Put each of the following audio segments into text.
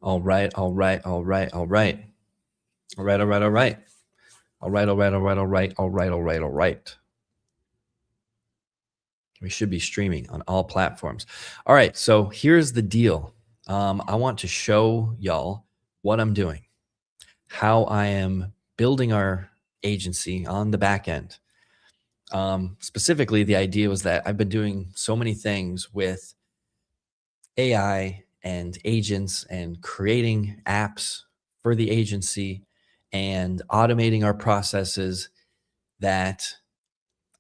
All right, all right, all right, all right. All right, all right, all right. All right, all right, all right, all right, all right, all right, all right. We should be streaming on all platforms. All right, so here's the deal. I want to show y'all what I'm doing, how I am building our agency on the back end. Specifically, the idea was that I've been doing so many things with AI and agents and creating apps for the agency and automating our processes that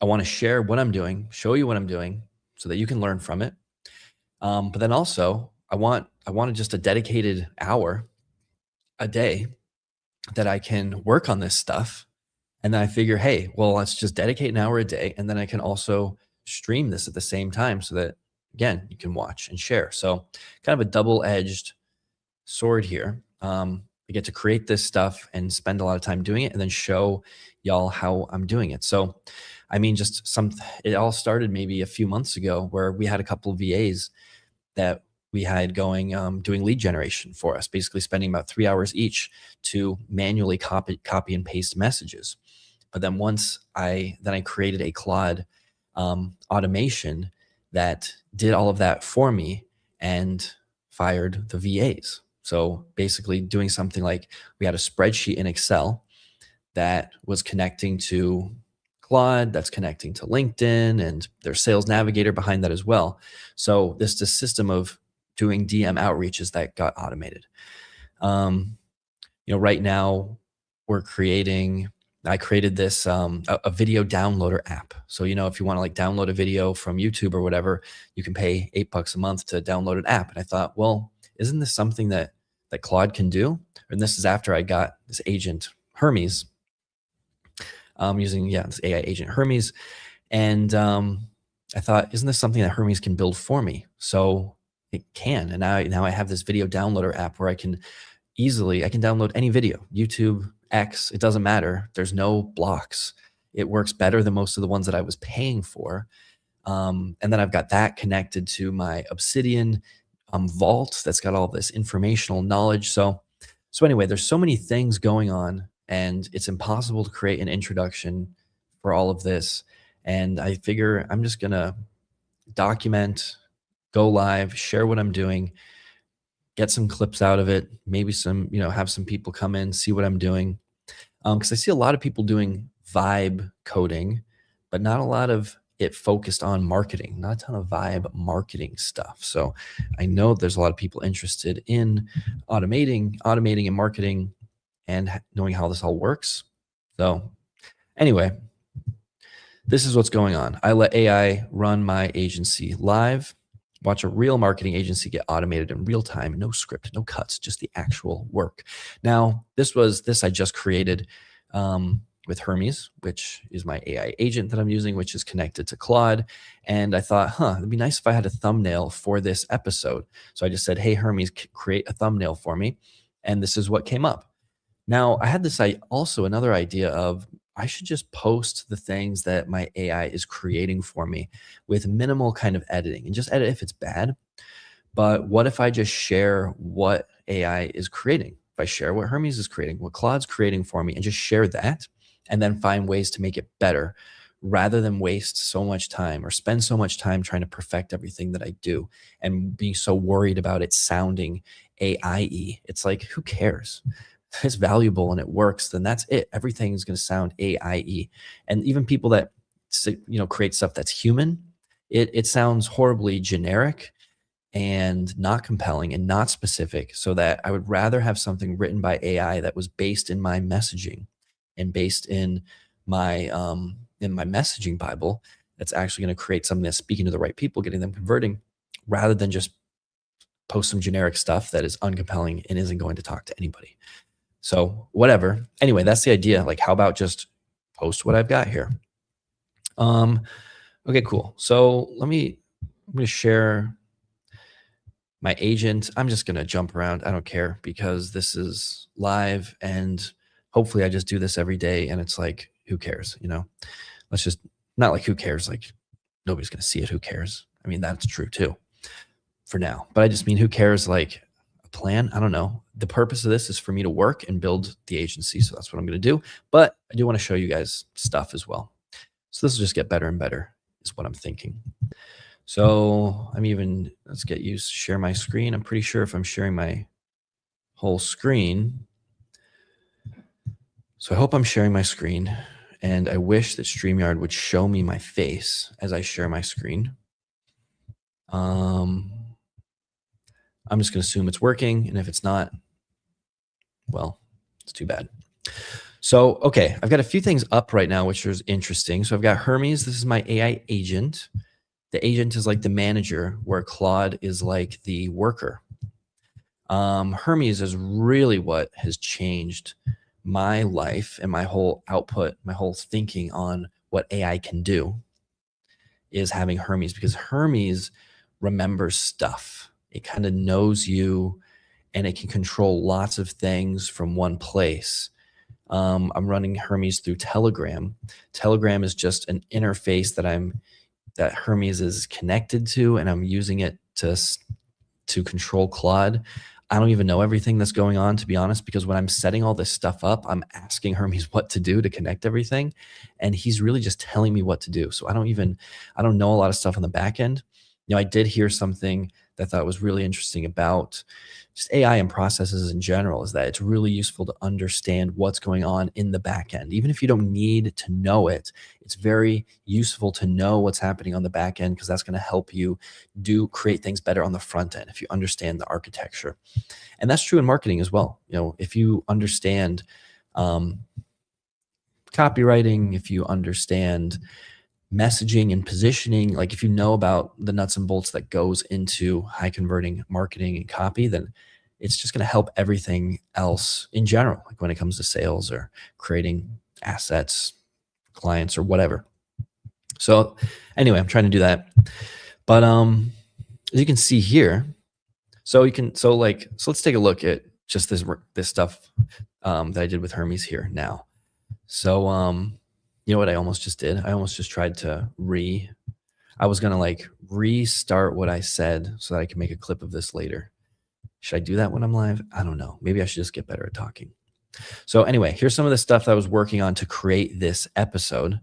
I want to share what I'm doing, show you what I'm doing so that you can learn from it. But then also I want just a dedicated hour a day that I can work on this stuff. And then I figure, hey, well, let's just dedicate an hour a day. And then I can also stream this at the same time so that, again, you can watch and share. So, kind of a double edged sword here. I get to create this stuff and spend a lot of time doing it and then show y'all how I'm doing it. So, I mean, it all started maybe a few months ago where we had a couple of VAs that we had going doing lead generation for us, basically spending about 3 hours each to manually copy and paste messages. But then I created a Claude automation that did all of that for me and fired the VAs. So basically doing something like we had a spreadsheet in Excel that was connecting to Claude, that's connecting to LinkedIn, and there's Sales Navigator behind that as well. So this is a system of doing DM outreaches that got automated. Right now I created this a video downloader app. So if you want to like download a video from YouTube or whatever, you can pay $8 a month to download an app. And I thought, well, isn't this something that Claude can do? And this is after I got this agent Hermes, using this AI agent Hermes, and I thought, isn't this something that Hermes can build for me? So it can, and now I have this video downloader app where I can download any video, YouTube, X, it doesn't matter. There's no blocks. It works better than most of the ones that I was paying for. And then I've got that connected to my Obsidian vault that's got all this informational knowledge. So anyway, there's so many things going on, and it's impossible to create an introduction for all of this. And I figure I'm just gonna document, go live, share what I'm doing, get some clips out of it, maybe have some people come in, see what I'm doing. Because I see a lot of people doing vibe coding, but not a lot of it focused on marketing, not a ton of vibe marketing stuff. So I know there's a lot of people interested in automating and marketing and knowing how this all works. So anyway, this is what's going on. I let AI run my agency live. Watch a real marketing agency get automated in real time, no script, no cuts, just the actual work. Now, this I just created with Hermes, which is my AI agent that I'm using, which is connected to Claude. And I thought, it'd be nice if I had a thumbnail for this episode. So I just said, hey, Hermes, create a thumbnail for me. And this is what came up. Now, I had another idea of I should just post the things that my AI is creating for me with minimal kind of editing and just edit if it's bad. But what if I just share what AI is creating? If I share what Hermes is creating, what Claude's creating for me, and just share that, and then find ways to make it better rather than waste so much time or spend so much time trying to perfect everything that I do and being so worried about it sounding AI-y. It's like, who cares? If it's valuable and it works, then that's it. Everything is going to sound AI-y. And even people that create stuff that's human, it sounds horribly generic and not compelling and not specific, so that I would rather have something written by AI that was based in my messaging and based in my messaging Bible, that's actually going to create something that's speaking to the right people, getting them converting, rather than just post some generic stuff that is uncompelling and isn't going to talk to anybody. So whatever. Anyway, that's the idea. Like, how about just post what I've got here? Okay, cool. So I'm going to share my agent. I'm just going to jump around. I don't care, because this is live, and hopefully I just do this every day. And it's like, who cares? Let's just, not like who cares, like nobody's going to see it. Who cares? I mean, that's true too for now, but I just mean, who cares? Like, plan. I don't know. The purpose of this is for me to work and build the agency. So that's what I'm going to do. But I do want to show you guys stuff as well. So this will just get better and better, is what I'm thinking. So let's get used to share my screen. I'm pretty sure if I'm sharing my whole screen. So I hope I'm sharing my screen, and I wish that StreamYard would show me my face as I share my screen. I'm just going to assume it's working, and if it's not, well, it's too bad. So, okay, I've got a few things up right now, which is interesting. So I've got Hermes. This is my AI agent. The agent is like the manager, where Claude is like the worker. Hermes is really what has changed my life and my whole output, my whole thinking on what AI can do, is having Hermes, because Hermes remembers stuff. It kind of knows you, and it can control lots of things from one place. I'm running Hermes through Telegram. Telegram is just an interface that Hermes is connected to, and I'm using it to control Claude. I don't even know everything that's going on, to be honest, because when I'm setting all this stuff up, I'm asking Hermes what to do to connect everything, and he's really just telling me what to do. So I don't know a lot of stuff on the back end. I did hear something that I thought was really interesting about just AI and processes in general, is that it's really useful to understand what's going on in the back end. Even if you don't need to know it, it's very useful to know what's happening on the back end, because that's going to help you create things better on the front end if you understand the architecture. And that's true in marketing as well. If you understand copywriting, if you understand messaging and positioning, like if you know about the nuts and bolts that goes into high converting marketing and copy, then it's just going to help everything else in general, like when it comes to sales or creating assets, clients, or whatever. So anyway, I'm trying to do that. But as you can see here, so let's take a look at just this stuff that I did with Hermes here now. So you know what I almost just did? I almost just tried to I was gonna like restart what I said so that I can make a clip of this later. Should I do that when I'm live? I don't know. Maybe I should just get better at talking. So anyway, here's some of the stuff that I was working on to create this episode,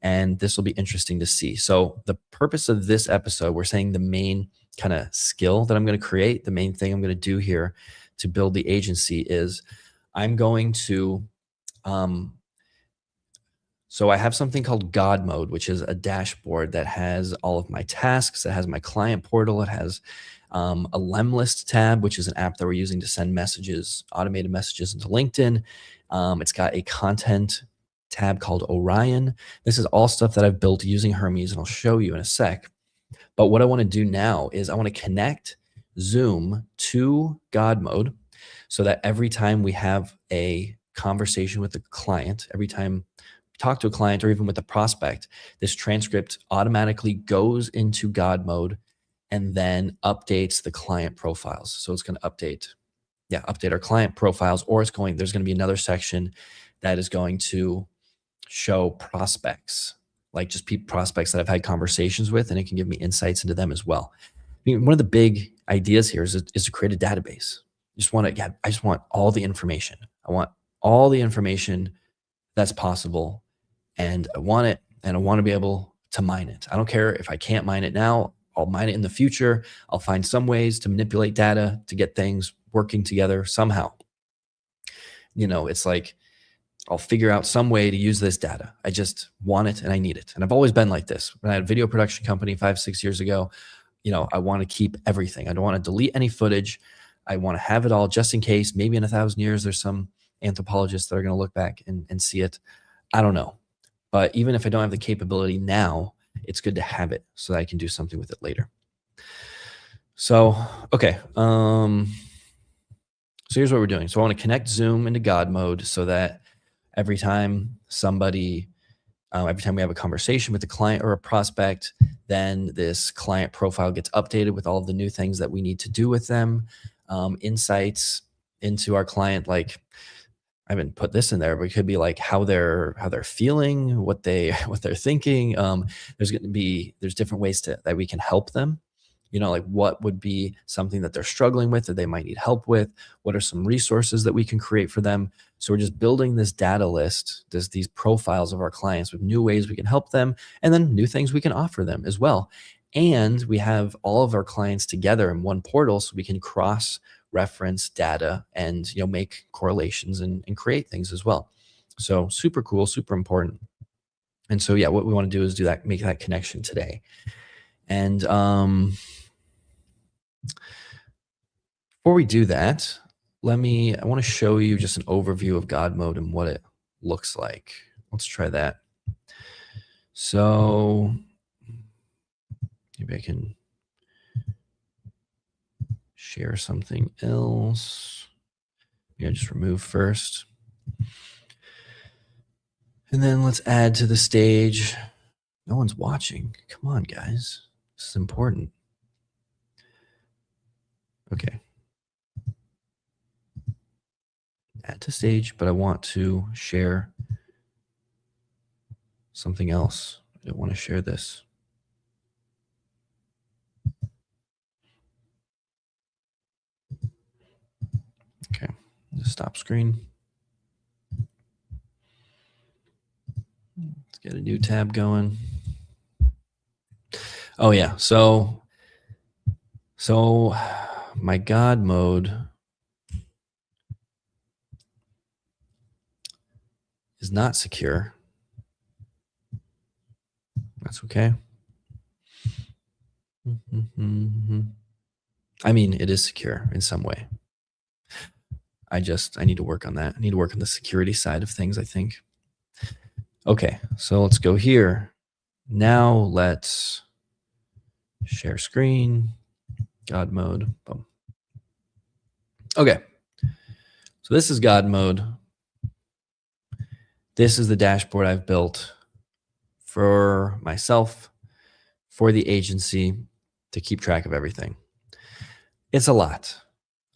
and this will be interesting to see. So the purpose of this episode, we're saying the main kind of skill that I'm going to create, the main thing I'm going to do here to build the agency is I'm going to so I have something called God Mode, which is a dashboard that has all of my tasks. It has my client portal. It has a Lemlist tab, which is an app that we're using to send messages, automated messages into LinkedIn. It's got a content tab called Orion. This is all stuff that I've built using Hermes, and I'll show you in a sec. But what I want to do now is I want to connect Zoom to God Mode so that every time we have a conversation with a client, every time talk to a client or even with a prospect, this transcript automatically goes into God Mode and then updates the client profiles. So it's going to update our client profiles, or there's going to be another section that is going to show prospects, like just prospects that I've had conversations with, and it can give me insights into them as well. One of the big ideas here is to create a database. I just want all the information. I want all the information that's possible, and I want it, and I want to be able to mine it. I don't care if I can't mine it now. I'll mine it in the future. I'll find some ways to manipulate data to get things working together somehow. It's like I'll figure out some way to use this data. I just want it and I need it. And I've always been like this. When I had a video production company 5-6 years ago, I want to keep everything. I don't want to delete any footage. I want to have it all just in case maybe in 1,000 years, there's some anthropologists that are going to look back and see it. I don't know. But even if I don't have the capability now, it's good to have it so that I can do something with it later. So, okay. So here's what we're doing. So I want to connect Zoom into God Mode so that every time we have a conversation with a client or a prospect, then this client profile gets updated with all of the new things that we need to do with them, insights into our client. Like, I haven't put this in there, but it could be like how they're feeling, what they're thinking. There's different ways that we can help them. You know, like what would be something that they're struggling with that they might need help with? What are some resources that we can create for them? So we're just building this data list, these profiles of our clients with new ways we can help them, and then new things we can offer them as well. And we have all of our clients together in one portal so we can cross reference data and, you know, make correlations and create things as well. So super cool, super important. And so yeah, what we want to do is do that, make that connection today. And before we do that, I want to show you just an overview of God mode and what it looks like. Let's try that. So maybe I can share something else. Maybe I just remove first. And then let's add to the stage. No one's watching. Come on, guys. This is important. Okay. Add to stage, but I want to share something else. I don't want to share this. Okay, just stop screen. Let's get a new tab going. Oh yeah, so my God mode is not secure. That's okay. I mean, it is secure in some way. I need to work on that. I need to work on the security side of things, I think. Okay, so let's go here. Now let's share screen, God mode. Boom. Okay, so this is God mode. This is the dashboard I've built for myself, for the agency, to keep track of everything. It's a lot.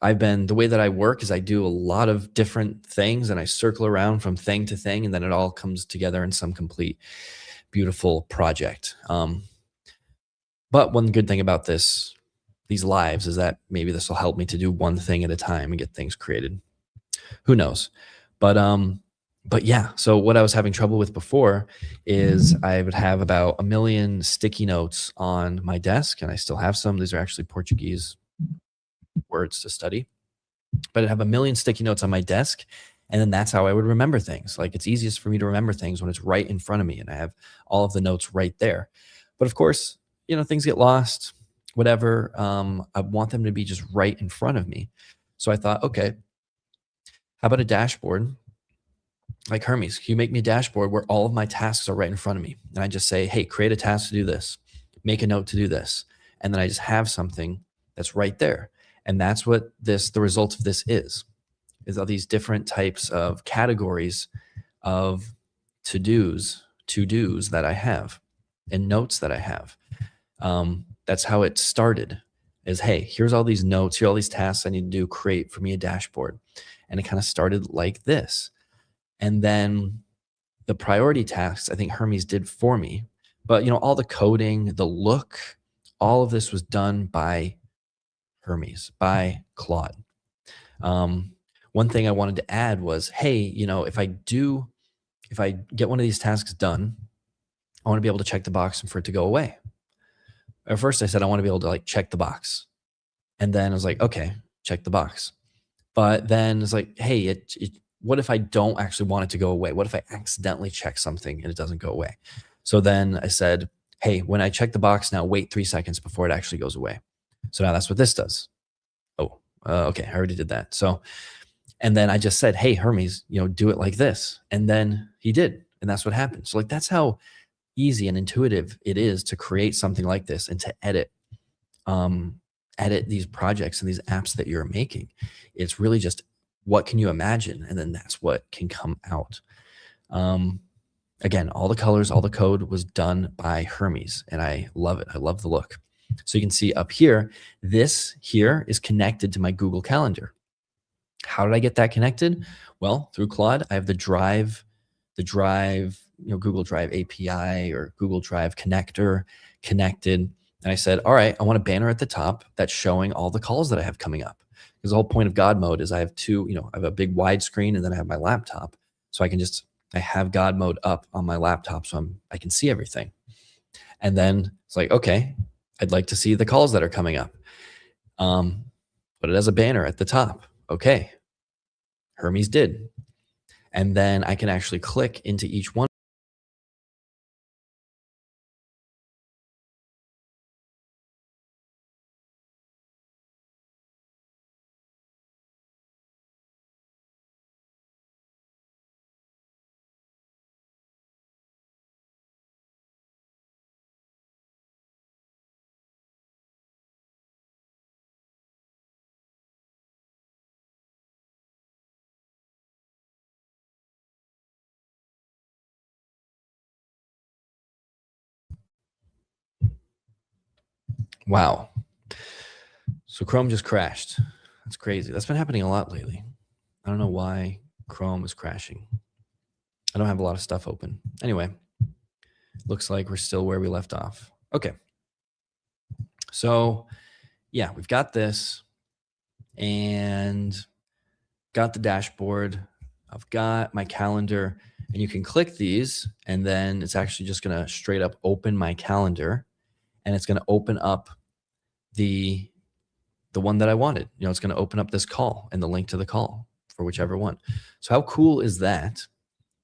The way that I work is I do a lot of different things and I circle around from thing to thing, and then it all comes together in some complete, beautiful project. But one good thing about these lives is that maybe this will help me to do one thing at a time and get things created. Who knows? But yeah, so what I was having trouble with before is I would have about 1 million sticky notes on my desk, and I still have some. These are actually Portuguese words to study. But I'd have 1 million sticky notes on my desk, and then that's how I would remember things. Like, it's easiest for me to remember things when it's right in front of me and I have all of the notes right there. But of course, you know, things get lost, whatever. I want them to be just right in front of me. So I thought, okay, how about a dashboard like Hermes? Can you make me a dashboard where all of my tasks are right in front of me? And I just say, hey, create a task to do this, make a note to do this. And then I just have something that's right there. And that's what the result of this is all these different types of categories of to-dos that I have and notes that I have. That's how it started, is, hey, here's all these notes, here are all these tasks I need to do, create for me a dashboard. And it kind of started like this. And then the priority tasks, I think Hermes did for me. But, you know, all the coding, the look, all of this was done by Hermes, by Claude. One thing I wanted to add was, hey, you know, if I get one of these tasks done, I want to be able to check the box and for it to go away. At first I said I want to be able to like check the box. And then I was like, okay, check the box. But then it's like, hey, what if I don't actually want it to go away? What if I accidentally check something and it doesn't go away? So then I said, hey, when I check the box now, wait 3 seconds before it actually goes away. So now that's what this does. Oh, okay, I already did that. So, and then I just said, hey, Hermes, you know, do it like this. And then he did. And that's what happened. So like, that's how easy and intuitive it is to create something like this and to edit these projects and these apps that you're making. It's really just, what can you imagine? And then that's what can come out. Again, all the colors, all the code was done by Hermes, and I love it. I love the look. So you can see up here, this here is connected to my Google Calendar. How did I get that connected? Well, through Claude, I have the Drive, you know, Google Drive API or Google Drive connector connected. And I said, all right, I want a banner at the top that's showing all the calls that I have coming up. Because the whole point of God mode is I have two, I have a big wide screen and then I have my laptop. So I have God mode up on my laptop so I can see everything. And then it's like, okay, I'd like to see the calls that are coming up. Put it as a banner at the top. Okay. Hermes did. And then I can actually click into each one. Wow. So Chrome just crashed. That's crazy. That's been happening a lot lately. I don't know why Chrome is crashing. I don't have a lot of stuff open. Anyway, looks like we're still where we left off. Okay. So yeah, we've got this and got the dashboard. I've got my calendar, and you can click these and then it's actually just going to straight up open my calendar, and it's going to open up the one that I wanted. It's going to open up this call and the link to the call for whichever one. So how cool is that?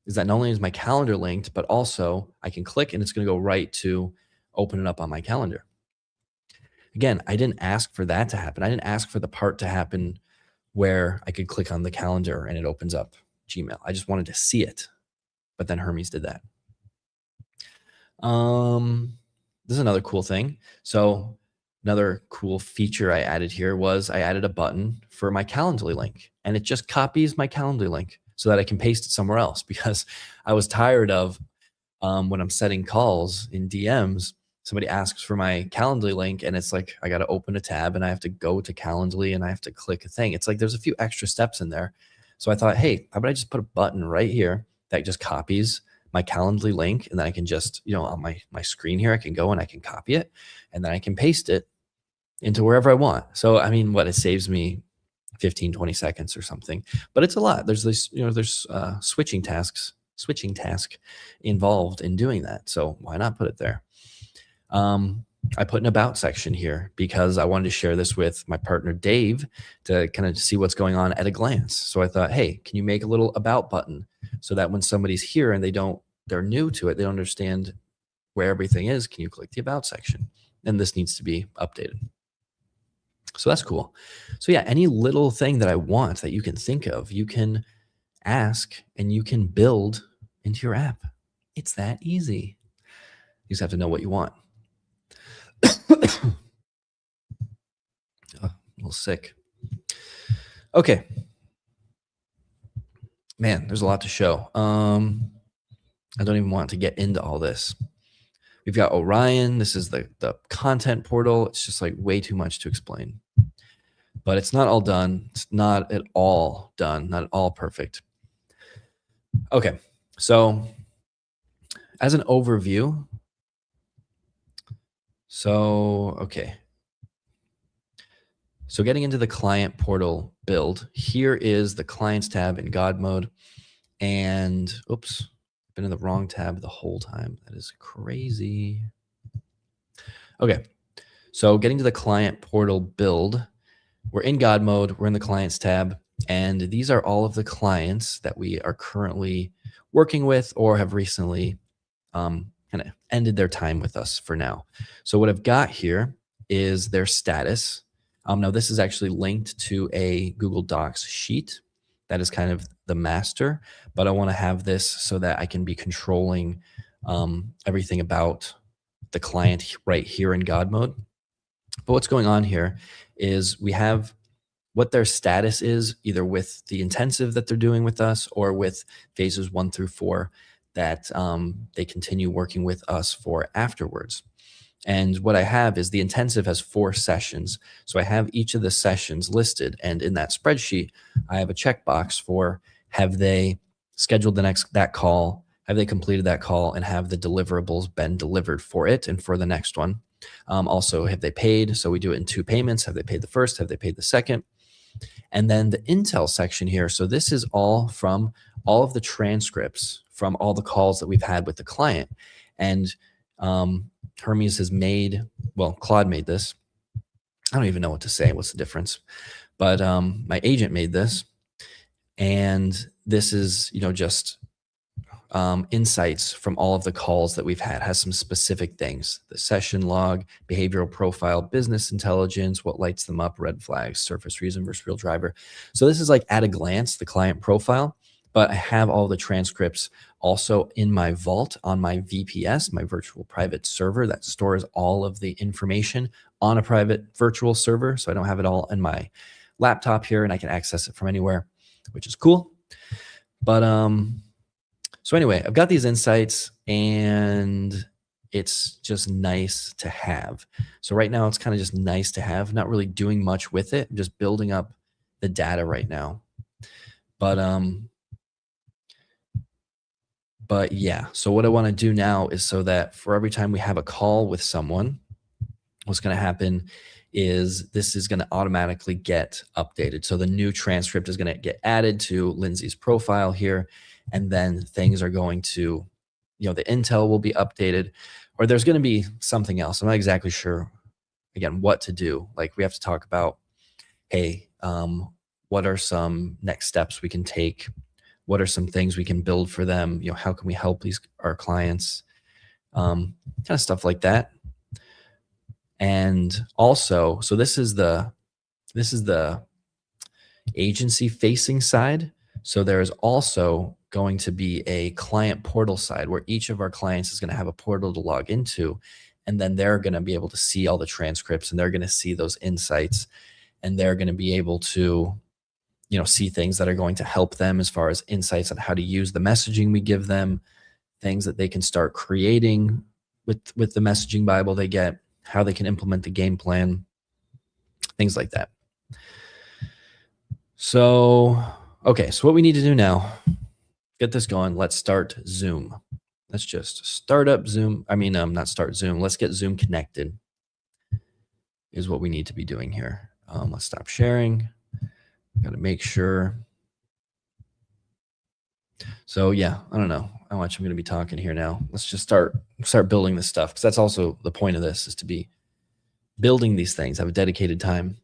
Is that not only is my calendar linked, but also I can click and it's going to go right to open it up on my calendar. Again, I didn't ask for that to happen. I didn't ask for the part to happen where I could click on the calendar and it opens up Gmail. I just wanted to see it, but then Hermes did that. This is another cool thing. So another cool feature I added here was I added a button for my Calendly link, and it just copies my Calendly link so that I can paste it somewhere else, because I was tired of when I'm setting calls in DMs, somebody asks for my Calendly link and it's like I got to open a tab and I have to go to Calendly and I have to click a thing. It's like there's a few extra steps in there. So I thought, hey, how about I just put a button right here that just copies my Calendly link, and then I can just, on my screen here, I can go and I can copy it and then I can paste it into wherever I want. So, I mean, it saves me 15, 20 seconds or something, but it's a lot. There's this, there's switching task involved in doing that. So why not put it there? I put an about section here because I wanted to share this with my partner, Dave, to kind of see what's going on at a glance. So I thought, hey, can you make a little about button so that when somebody's here and they're new to it, they don't understand where everything is, can you click the about section? And this needs to be updated. So that's cool. So yeah, any little thing that I want that you can think of, you can ask and you can build into your app. It's that easy. You just have to know what you want. A little sick. Okay. Man, there's a lot to show. I don't even want to get into all this. We've got Orion. This is the content portal. It's just like way too much to explain. But it's not all done. It's not at all done. Not at all perfect. Okay. So as an overview, okay. So getting into the client portal build, here is the clients tab in God mode. And oops, been in the wrong tab the whole time. That is crazy. Okay. So getting to the client portal build, we're in God mode, we're in the clients tab, and these are all of the clients that we are currently working with or have recently kind of ended their time with us for now. So what I've got here is their status. Now this is actually linked to a Google Docs sheet that is kind of the master, but I want to have this so that I can be controlling everything about the client right here in God mode. But what's going on here is we have what their status is, either with the intensive that they're doing with us or with phases 1 through 4 that they continue working with us for afterwards. And what I have is the intensive has 4 sessions. So I have each of the sessions listed. And in that spreadsheet, I have a checkbox for have they scheduled that call, have they completed that call, and have the deliverables been delivered for it and for the next one. Also, have they paid? So we do it in 2 payments. Have they paid the first? Have they paid the second? And then the Intel section here. So this is all from all of the transcripts from all the calls that we've had with the client. And Hermes has made, well, Claude made this. I don't even know what to say. What's the difference? But my agent made this. And this is, just insights from all of the calls that we've had. Has some specific things: the session log, behavioral profile, business intelligence, what lights them up, red flags, surface reason versus real driver. So this is like at a glance the client profile, but I have all the transcripts also in my vault on my VPS, my virtual private server that stores all of the information on a private virtual server. So I don't have it all in my laptop here, and I can access it from anywhere, which is cool. But so anyway, I've got these insights, and it's just nice to have. So right now it's kind of just nice to have, not really doing much with it. I'm just building up the data right now. But yeah, so what I want to do now is so that for every time we have a call with someone, what's going to happen is this is going to automatically get updated. So the new transcript is going to get added to Lindsay's profile here. And then things are going to, the Intel will be updated, or there's going to be something else. I'm not exactly sure, again, what to do. Like we have to talk about, hey, what are some next steps we can take? What are some things we can build for them? How can we help our clients? Kind of stuff like that. And also, so this is the agency facing side. So there is also going to be a client portal side where each of our clients is going to have a portal to log into, and then they're going to be able to see all the transcripts, and they're going to see those insights, and they're going to be able to see things that are going to help them as far as insights on how to use the messaging we give them, things that they can start creating with the messaging Bible they get, how they can implement the game plan, things like that. So, okay, so what we need to do now, get this going. Let's start Zoom. Let's just start up Zoom. Not start Zoom. Let's get Zoom connected is what we need to be doing here. Let's stop sharing. Got to make sure. So yeah, I don't know how much I'm going to be talking here now. Let's just start building this stuff, because that's also the point of this, is to be building these things, have a dedicated time.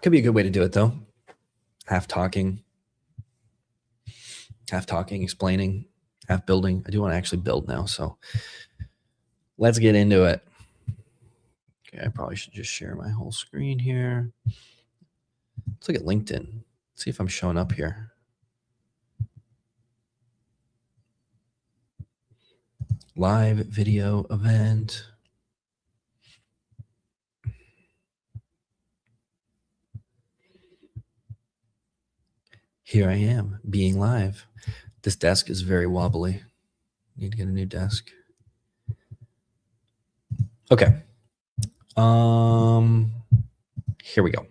Could be a good way to do it though. Half talking, explaining, half building. I do want to actually build now, so let's get into it. Okay, I probably should just share my whole screen here. Let's look at LinkedIn. See if I'm showing up here. Live video event. Here I am being live. This desk is very wobbly. Need to get a new desk. Okay. Here we go.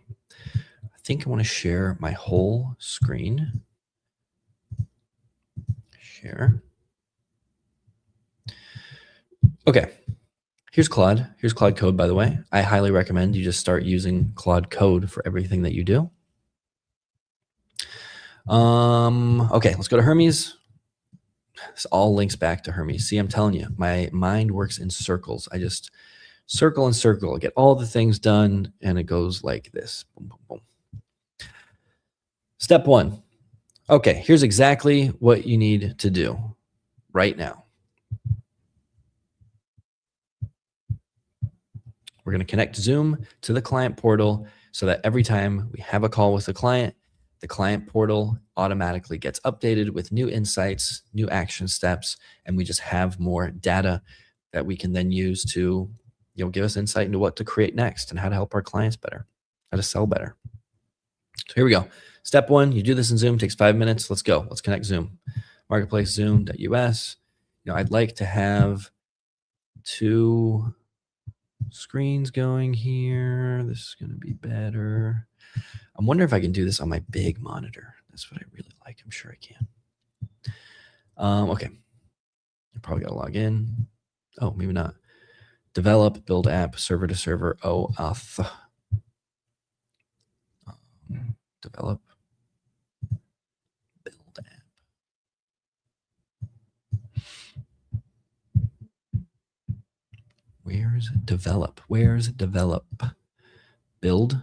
I think I want to share my whole screen. Share. Okay. Here's Claude. Here's Claude Code, by the way. I highly recommend you just start using Claude Code for everything that you do. Okay, let's go to Hermes. This all links back to Hermes. See, I'm telling you, my mind works in circles. I just circle and circle, get all the things done, and it goes like this. Boom, boom, boom. Step 1. Okay, here's exactly what you need to do right now. We're going to connect Zoom to the client portal so that every time we have a call with the client portal automatically gets updated with new insights, new action steps, and we just have more data that we can then use to give us insight into what to create next and how to help our clients better, how to sell better. So here we go. Step 1, you do this in Zoom, takes 5 minutes. Let's go. Let's connect Zoom. Marketplace Zoom.us. I'd like to have 2 screens going here. This is going to be better. I'm wondering if I can do this on my big monitor. That's what I really like. I'm sure I can. Okay. I probably got to log in. Oh, maybe not. Develop, build app, server to server, OAuth. Develop, build app. Where's develop? Where's develop? Build.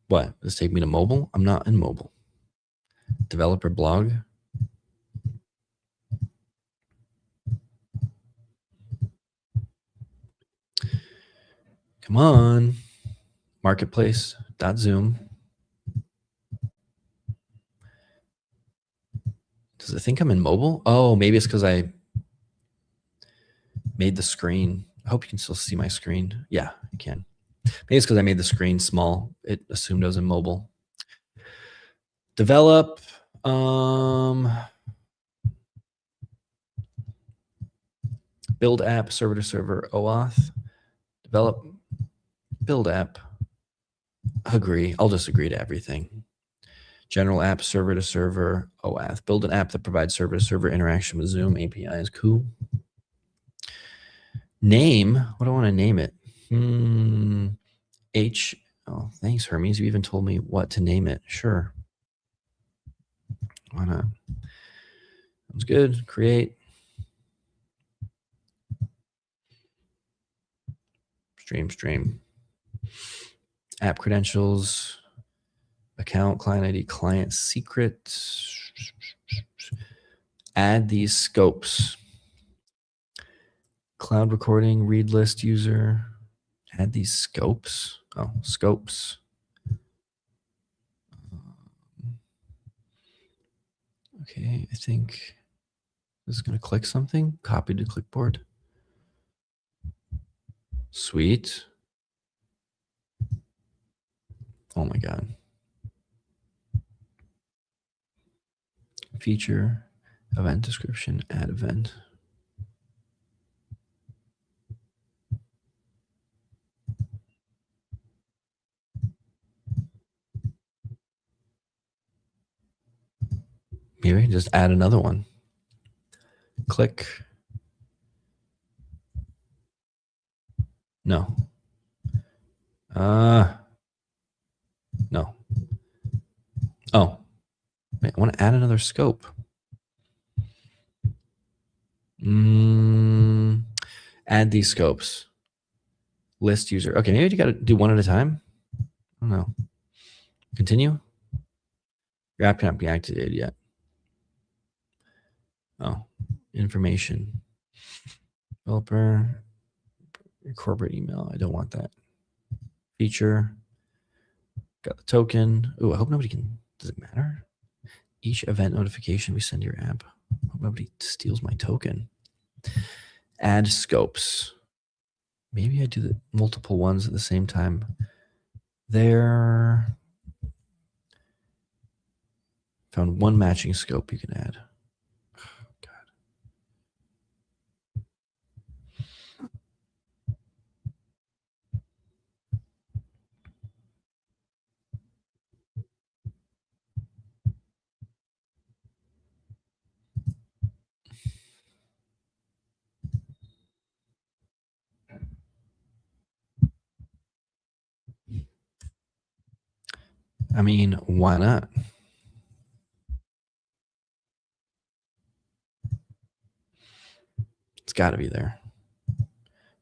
What? Does this take me to mobile? I'm not in mobile. Developer blog. Come on. Marketplace.zoom. Does it think I'm in mobile? Oh, maybe it's because I made the screen. I hope you can still see my screen. Yeah, you can. Maybe it's because I made the screen small. It assumed I was in mobile. Develop. Build app, server to server, OAuth. Develop, build app. Agree. I'll just agree to everything. General app, server to server, OAuth. Build an app that provides server to server interaction with Zoom APIs. Cool. Name. What do I want to name it? Oh, thanks, Hermes. You even told me what to name it. Sure. Why not? Sounds good. Create. Stream. App credentials. Account, client ID, client secret. Add these scopes. Cloud recording, read list user. Add these scopes. Oh, scopes. Okay, I think this is going to click something. Copy to clipboard. Sweet. Oh my God. Feature, event description, add event. Maybe I can just add another one. Click. No. No. Oh, wait, I want to add another scope. Add these scopes. List user. Okay, maybe you got to do one at a time. I don't know. Continue. Your app cannot be activated yet. Oh, information. Developer. Your corporate email. I don't want that. Feature. Got the token. Oh, I hope nobody can. Does it matter? Each event notification we send to your app. I hope nobody steals my token. Add scopes. Maybe I do the multiple ones at the same time. There. Found one matching scope you can add. Oh, God. I mean, why not? It's got to be there.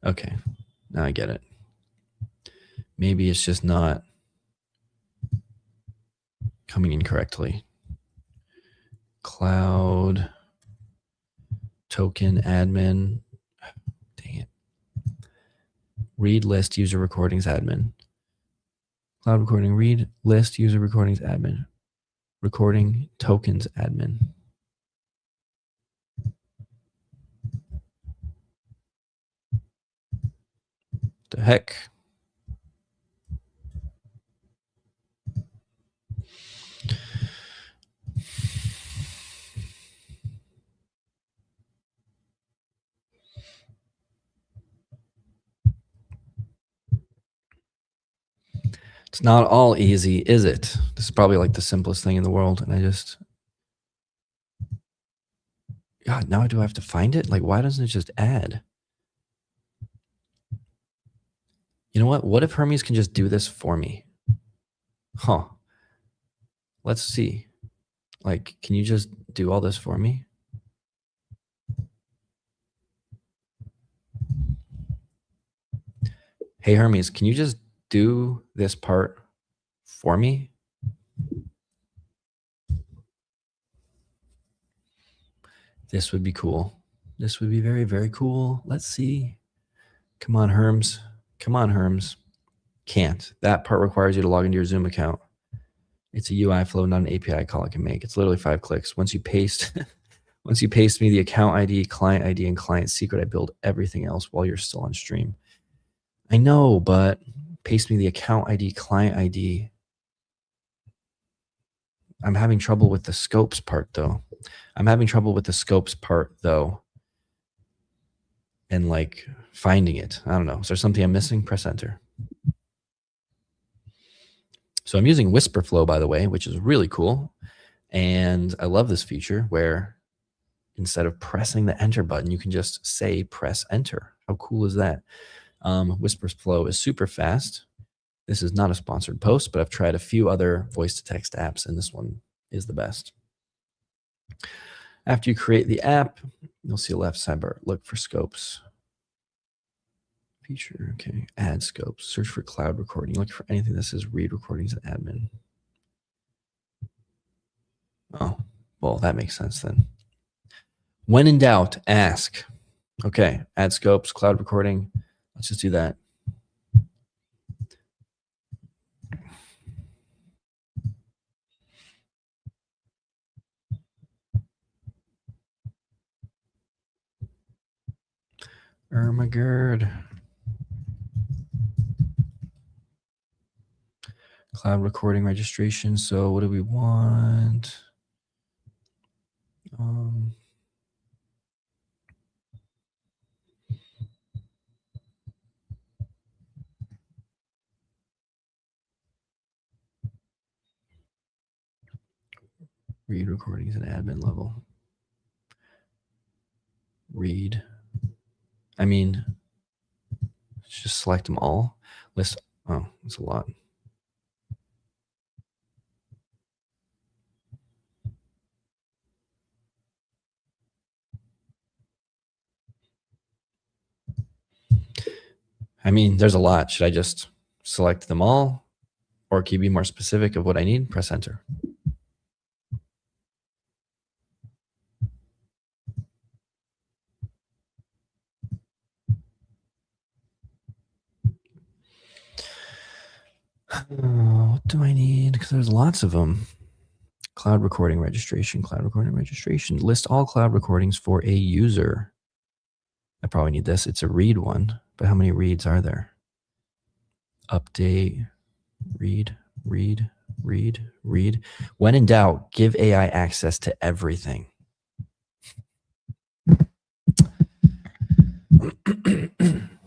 Okay, now I get it. Maybe it's just not coming in correctly. Cloud token admin. Dang it. Read list user recordings admin. Cloud recording read list user recordings admin. Recording tokens admin. The heck? It's not all easy, is it? This is probably like the simplest thing in the world, and I just God, now do I have to find it? Like, why doesn't it just add? You know what? What if Hermes can just do this for me? Huh. Let's see. Like, can you just do all this for me? Hey, Hermes, can you just do this part for me? This would be cool. This would be very, very cool. Let's see. Come on, Herms. Come on, Herms. Can't. That part requires you to log into your Zoom account. It's a UI flow, not an API call I can make. It's literally 5 clicks. Once you paste, once you paste me the account ID, and client secret, I build everything else while you're still on stream. I know, but paste me the account ID, client ID. I'm having trouble with the scopes part though. And like finding it. I don't know. Is there something I'm missing? Press enter. So I'm using Whisperflow, by the way, which is really cool. And I love this feature where instead of pressing the enter button, you can just say press enter. How cool is that? Whisperflow is super fast. This is not a sponsored post, but I've tried a few other voice to text apps, and this one is the best. After you create the app, you'll see a left sidebar. Look for scopes. Feature, okay. Add scopes. Search for cloud recording. Look for anything that says read recordings and admin. Oh, well, that makes sense then. When in doubt, ask. Okay, add scopes, cloud recording. Let's just do that. Ermagerd. Cloud recording registration. So what do we want? Read recordings at admin level. Read. I mean, just select them all. List. Oh, that's a lot. I mean, there's a lot. Should I just select them all? Or can you be more specific of what I need? Press enter. What do I need? Because there's lots of them. Cloud recording registration, List all cloud recordings for a user. I probably need this. It's a read one, but how many reads are there? Update, read. When in doubt, give AI access to everything.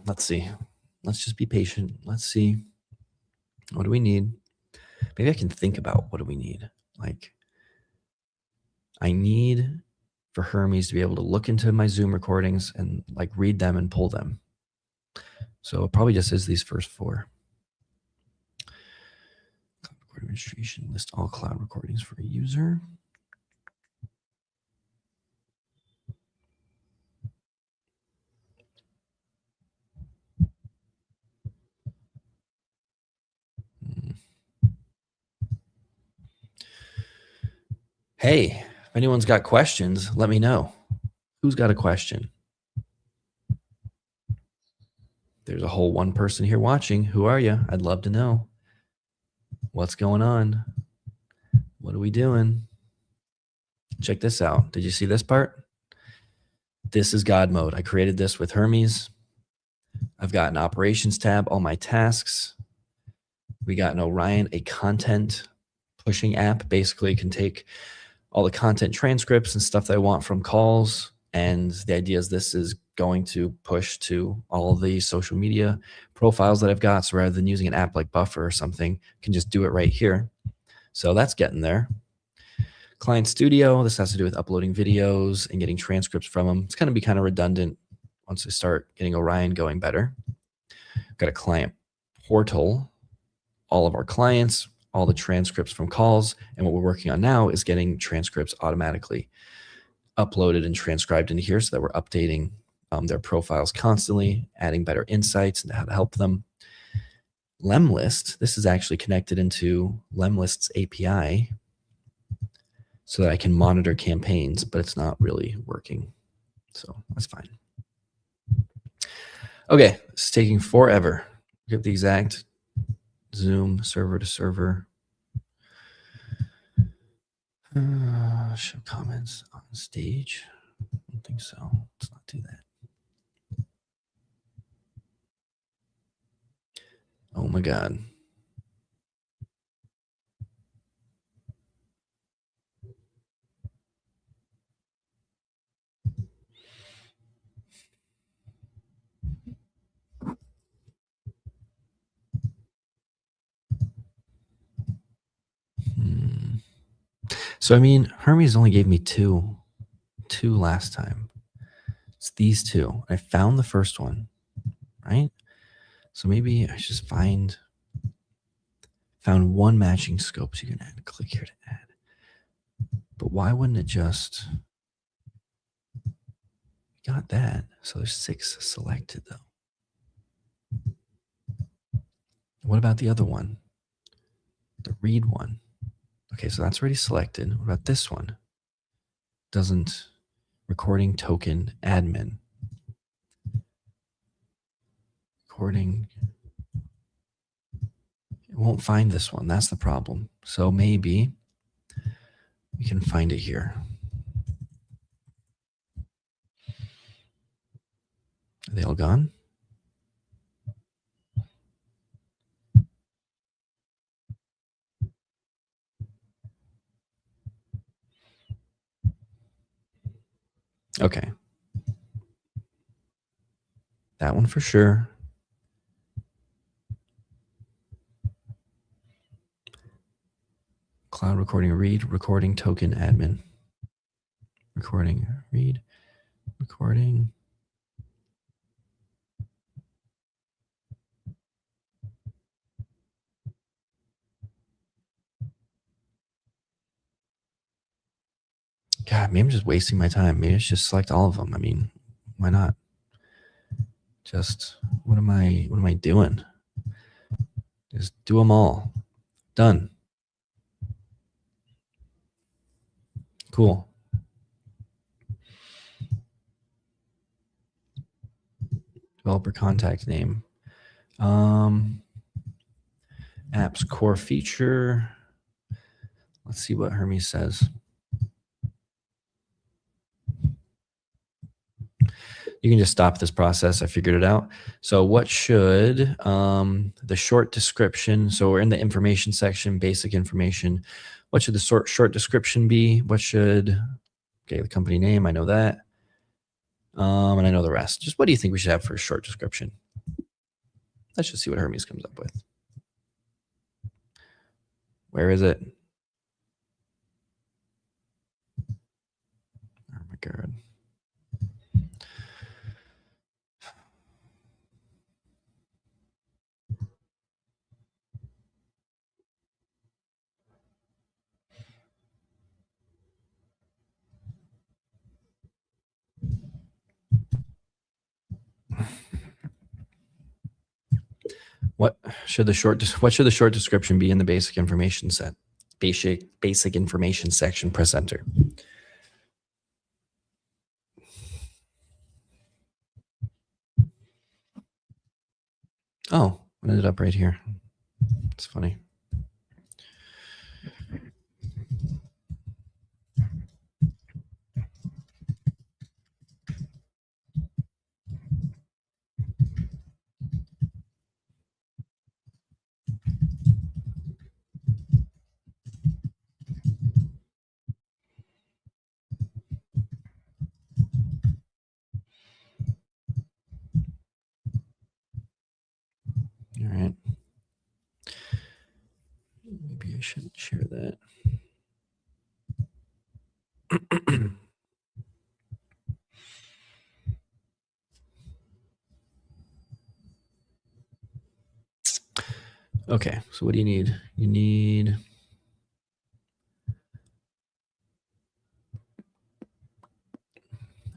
Let's see. Let's just be patient. Let's see. What do we need? Maybe I can think about what do we need. Like, I need for Hermes to be able to look into my Zoom recordings and like read them and pull them. So it probably just is these first 4. Cloud recording registration, list all cloud recordings for a user. Hey, if anyone's got questions, let me know. Who's got a question? There's a whole one person here watching. Who are you? I'd love to know. What's going on? What are we doing? Check this out. Did you see this part? This is God mode. I created this with Hermes. I've got an operations tab, all my tasks. We got an Orion, a content pushing app. Basically, it can take all the content transcripts and stuff that I want from calls. And the idea is this is going to push to all the social media profiles that I've got. So rather than using an app like Buffer or something, I can just do it right here. So that's getting there. Client Studio, this has to do with uploading videos and getting transcripts from them. It's going to be kind of redundant once I start getting Orion going better. Got a client portal, all of our clients, all the transcripts from calls. And what we're working on now is getting transcripts automatically uploaded and transcribed into here so that we're updating their profiles constantly, adding better insights into how to help them. Lemlist, this is actually connected into Lemlist's API so that I can monitor campaigns, but it's not really working. So that's fine. Okay, it's taking forever. Get the exact Zoom server to server. Show comments on stage. I don't think so. Let's not do that. Oh my God. So, I mean, Hermes only gave me two last time. It's these two. I found the first one, right? So maybe I just found one matching scope. So you can click here to add. But why wouldn't it just, got that. So there's 6 selected though. What about the other one? The read one. Okay, so that's already selected. What about this one? Doesn't recording token admin. Recording. It won't find this one. That's the problem. So maybe we can find it here. Are they all gone? Okay. That one for sure. Cloud recording read, recording token admin. Recording read, recording. God, maybe I'm just wasting my time. Maybe I should just select all of them. I mean, why not? Just what am I doing? Just do them all. Done. Cool. Developer contact name. App's core feature. Let's see what Hermes says. You can just stop this process. I figured it out. So what should the short description, so we're in the information section, basic information. What should the short description be? What should, okay, the company name, I know that. And I know the rest. Just what do you think we should have for a short description? Let's just see what Hermes comes up with. Where is it? Oh my God. What should the short description be in the basic information set? Basic information section. Press enter. Oh, it ended up right here. It's funny. All right. Maybe I shouldn't share that. Okay, so what do you need? You need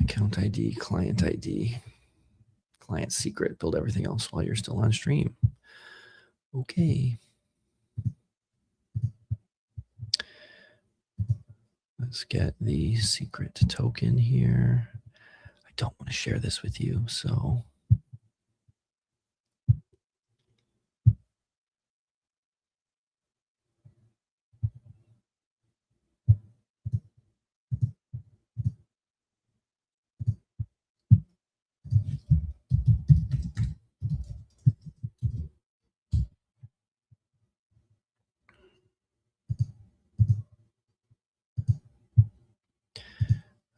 account ID, client secret, build everything else while you're still on stream. Okay. Let's get the secret token here. I don't want to share this with you, so.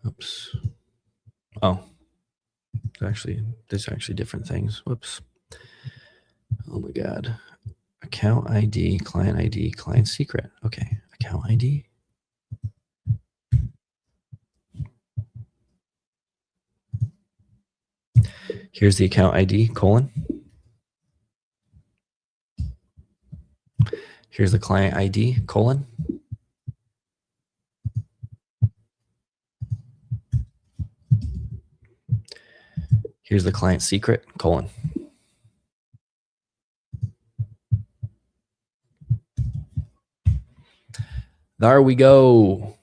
Oops. Oh, there's actually different things. Whoops. Oh my God. Account ID, client secret. Okay, account ID. Here's the account ID, colon. Here's the client ID, colon. Here's the client secret, colon. There we go.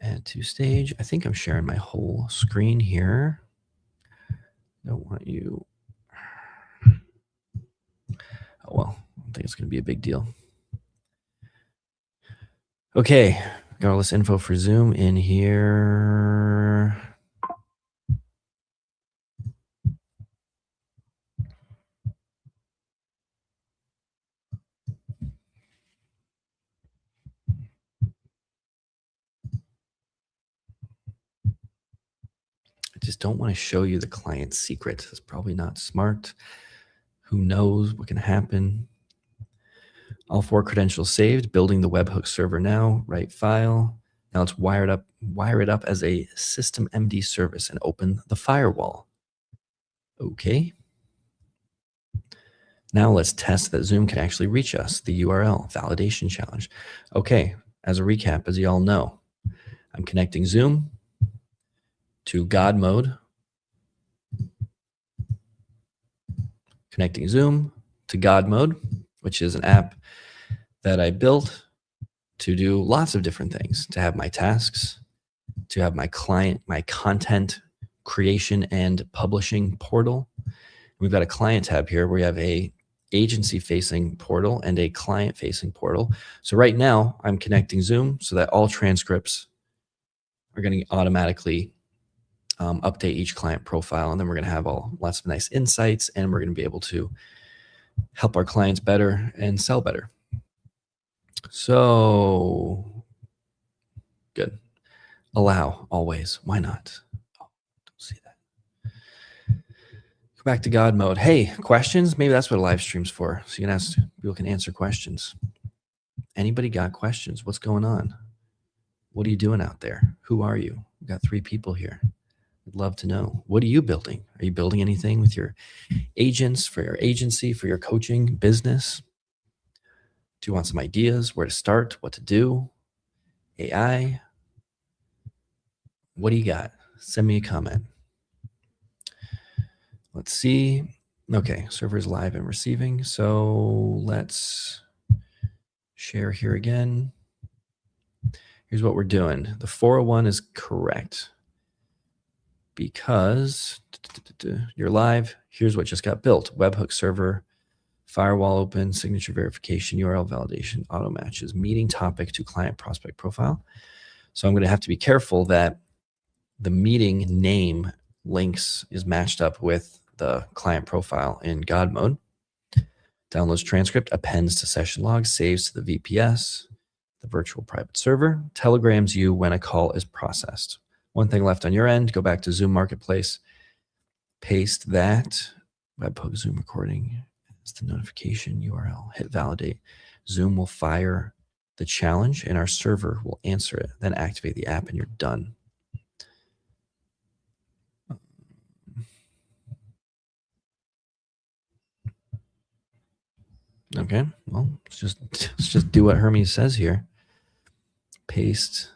Add to stage. I think I'm sharing my whole screen here. Don't want you. Oh, well, I don't think it's going to be a big deal. Okay, got all this info for Zoom in here. I just don't want to show you the client secret. It's probably not smart. Who knows what can happen? All 4 credentials saved, building the webhook server now, write file. Now let's wire it up as a systemd service and open the firewall. Okay. Now let's test that Zoom can actually reach us, the URL, validation challenge. Okay, as a recap, as you all know, I'm connecting Zoom to God mode, connecting Zoom to God mode, which is an app that I built to do lots of different things, to have my tasks, to have my content creation and publishing portal. We've got a client tab here where we have a agency facing portal and a client facing portal. So right now I'm connecting Zoom so that all transcripts are going to automatically update each client profile. And then we're going to have lots of nice insights, and we're going to be able to help our clients better and sell better. So good. Allow always. Why not? Oh, don't see that. Go back to God mode. Hey, questions? Maybe that's what a live stream's for. So you can ask, people can answer questions. Anybody got questions? What's going on? What are you doing out there? Who are you? We've got 3 people here. I'd love to know. What are you building? Are you building anything with your agents, for your agency, for your coaching business? Do you want some ideas? Where to start? What to do? AI? What do you got? Send me a comment. Let's see. Okay, server is live and receiving. So let's share here again. Here's what we're doing. The 401 is correct because you're live. Here's what just got built. Webhook server, firewall open, signature verification, URL validation, auto matches, meeting topic to client prospect profile. So I'm going to have to be careful that the meeting name links is matched up with the client profile in God mode. Downloads transcript, appends to session log, saves to the VPS, the virtual private server, telegrams you when a call is processed. One thing left on your end, go back to Zoom Marketplace, paste that webhook Zoom recording as the notification URL, hit validate. Zoom will fire the challenge and our server will answer it, then activate the app and you're done. Okay, well, let's just do what Hermes says here. Paste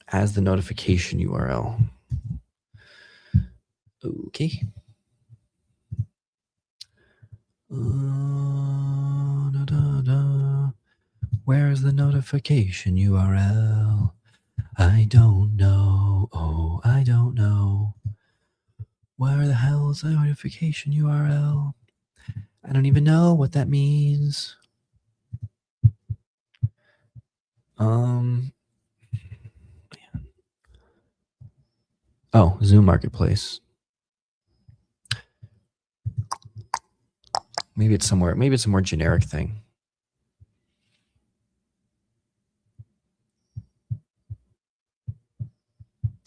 as the notification URL. Okay. Where's the notification URL? I don't know. Oh, I don't know. Where the hell is the notification URL? I don't even know what that means. Oh, Zoom Marketplace. Maybe it's somewhere. Maybe it's a more generic thing.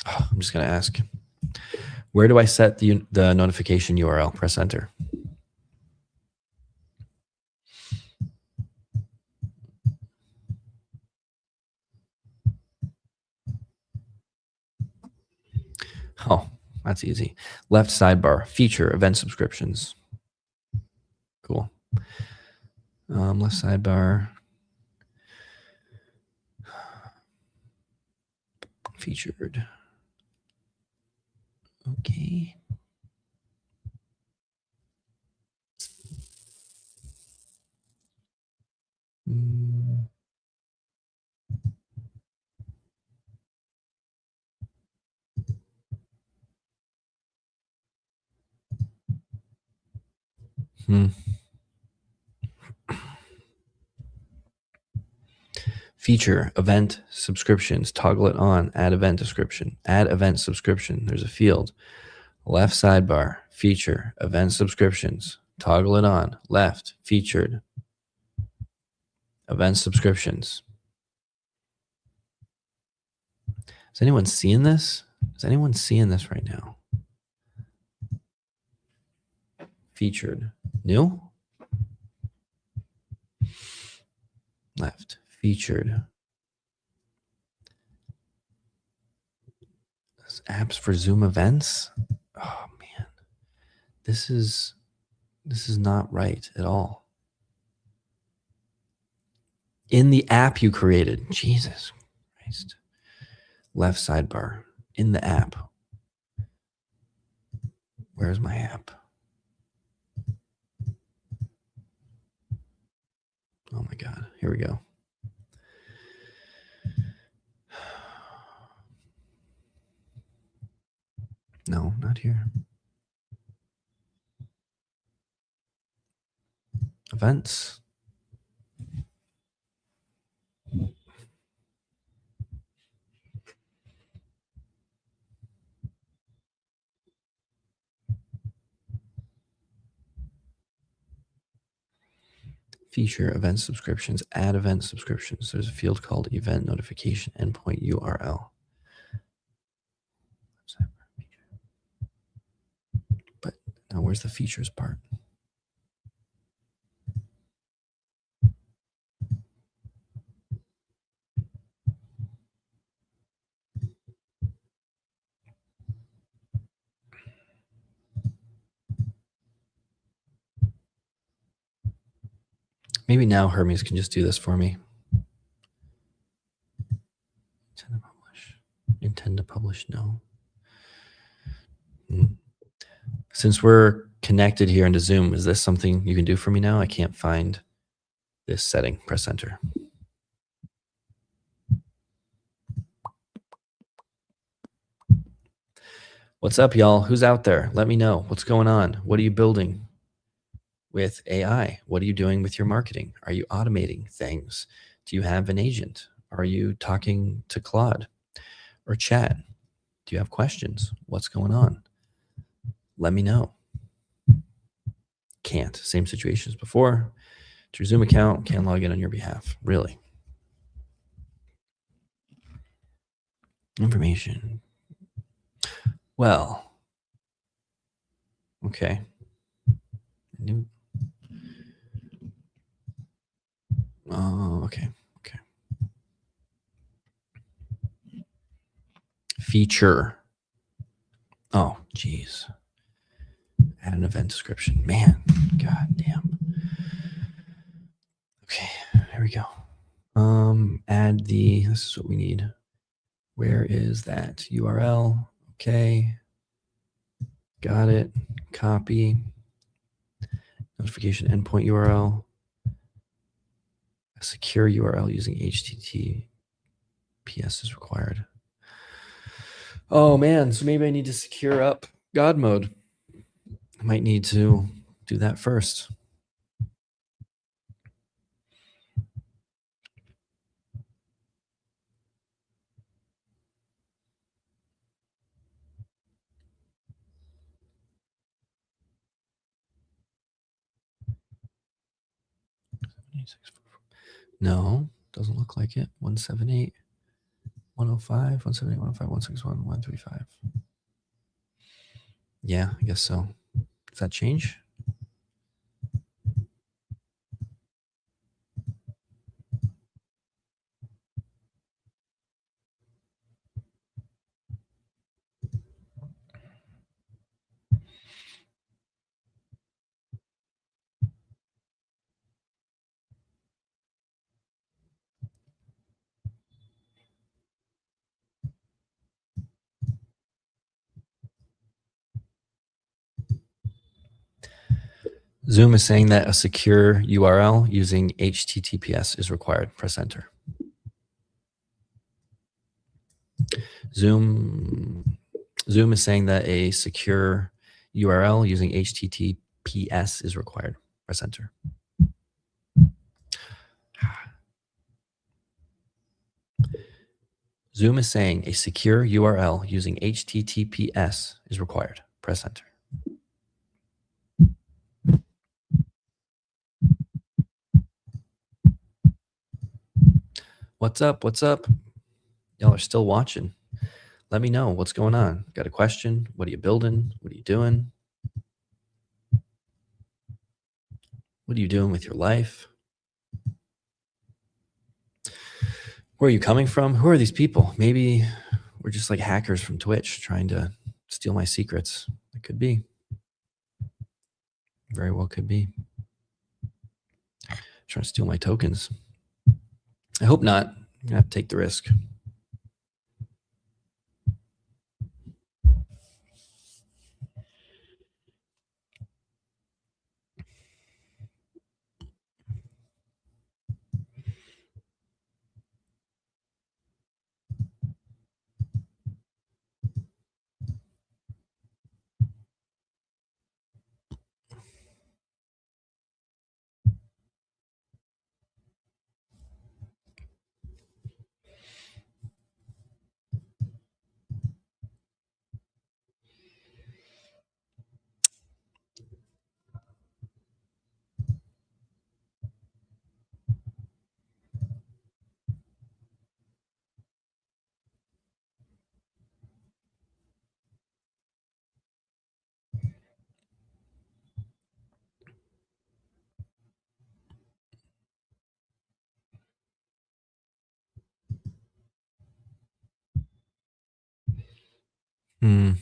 Oh, I'm just gonna ask. Where do I set the notification URL? Press enter. Oh, that's easy. Left sidebar, feature, event subscriptions. Cool. Left sidebar, featured. Okay. Feature, event subscriptions, toggle it on, add event description, add event subscription. There's a field. Left sidebar, feature, event subscriptions, toggle it on, left, featured, event subscriptions. Is anyone seeing this? Is anyone seeing this right now? Featured, new, left, featured. Apps for Zoom events. Oh man, this is not right at all. In the app you created, Jesus Christ. Left sidebar, in the app. Where's my app? Oh my God, here we go. No, not here. Events. Feature, event subscriptions, add event subscriptions. There's a field called event notification endpoint URL. But now where's the features part? Maybe now Hermes can just do this for me. Intend to publish, no. Since we're connected here into Zoom, is this something you can do for me now? I can't find this setting. Press enter. What's up, y'all? Who's out there? Let me know. What's going on? What are you building with AI? What are you doing with your marketing? Are you automating things? Do you have an agent? Are you talking to Claude or chat? Do you have questions? What's going on? Let me know. Can't. Same situation as before. To your Zoom account, can't log in on your behalf. Really? Information. Well, okay. New. Oh, okay. Okay. Feature. Oh, geez. Add an event description. Man, god damn. Okay, here we go. Add the, this is what we need. Where is that URL? Okay. Got it. Copy. Notification endpoint URL. A secure URL using HTTPS is required. Oh man, so maybe I need to secure up God mode. I might need to do that first. No, doesn't look like it. 178, 105, 178, 105, 161, 135. Yeah, I guess so. Does that change? Zoom is saying that a secure URL using HTTPS is required. Press enter. Zoom is saying that a secure URL using HTTPS is required. Press enter. Zoom is saying a secure URL using HTTPS is required. Press enter. What's up? What's up? Y'all are still watching. Let me know what's going on. Got a question? What are you building? What are you doing? What are you doing with your life? Where are you coming from? Who are these people? Maybe we're just like hackers from Twitch trying to steal my secrets. It could be. Very well could be. Trying to steal my tokens. I hope not. I'm gonna have to take the risk. Hmm.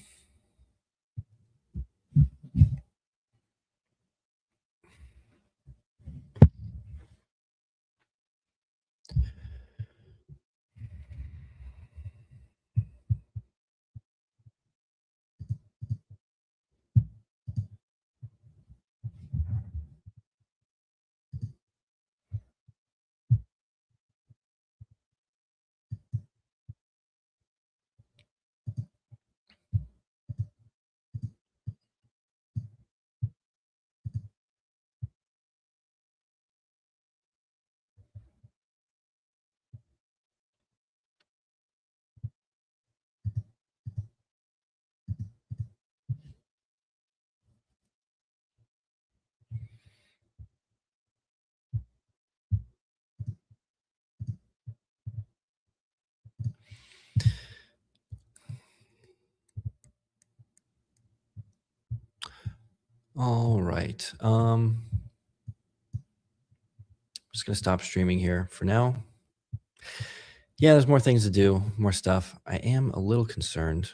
All right. I'm just gonna stop streaming here for now. Yeah, there's more things to do, more stuff. I am a little concerned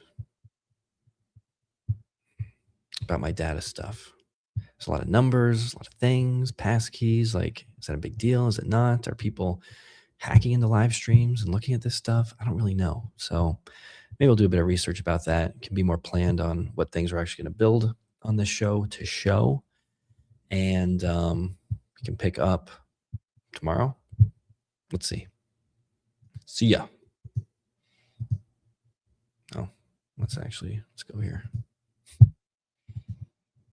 about my data stuff. There's a lot of numbers, a lot of things, passkeys. Like, is that a big deal? Is it not? Are people hacking into live streams and looking at this stuff? I don't really know. So maybe we'll do a bit of research about that. Can be more planned on what things we're actually going to build on this show to show. And we can pick up tomorrow. Let's see. See ya. Oh, let's go here.